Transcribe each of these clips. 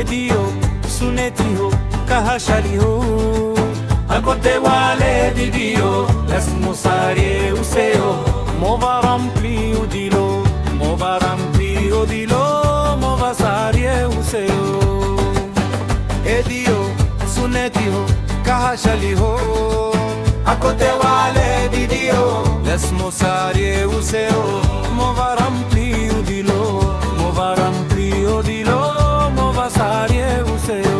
दियो सुनेती हो कहा शाली हो akote wale di Dio lesmo sarie useo mova rampli udilo mova rampli udilo mova sarie useo e Dio suneti ho kaha shali ho akote wale di Dio lesmo sarie useo mova rampli udilo mova rampli udilo mova sarie useo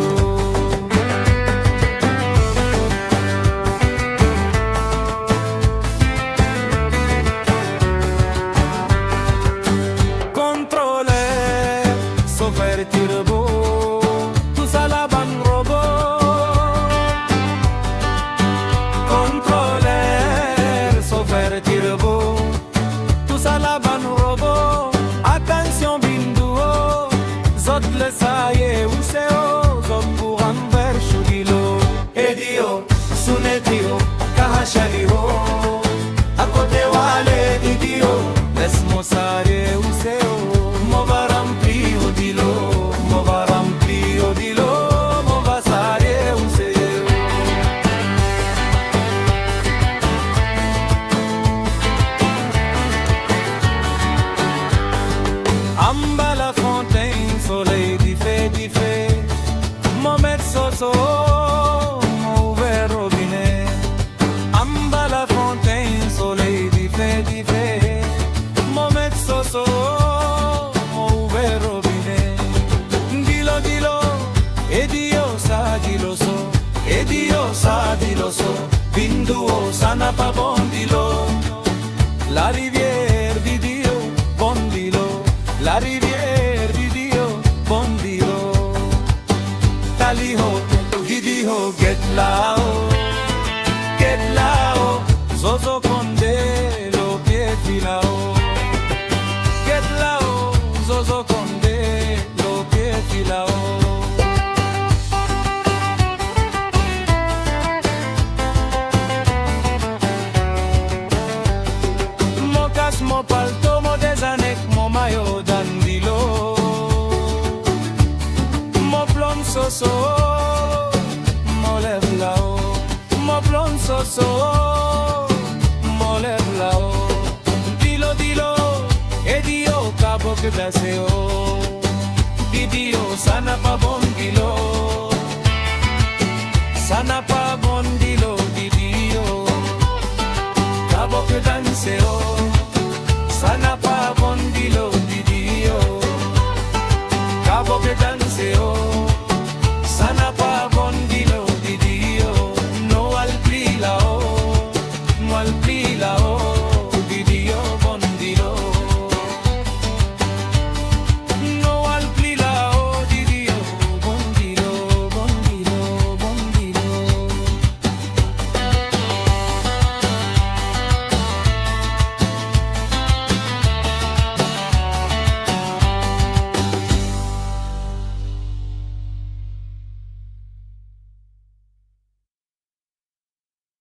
Amba la fontaine, soleil di fait, mon maître soso, mon ouvert robinet. Amba la fontaine, soleil di fait, mon maître soso, mon ouvert robinet. Dilo, e Dio sa dilo so, e Dio sa dilo so, binduo sana pa bondilo, la rivière di Dio, bondilo. La riviera di Dio, bon Dio. Taliho, Gidiho, get lao, Zozo conde lo piefilao. Get lao, Zozo conde lo piefilao. Mo cas, mo palto, mo desanek, mo mayo. So, mo lève là-haut, mo blond so, mo lève là-haut. Dilo, e Dio capo che blaseo, di Dio sana pa bongilo, sana pa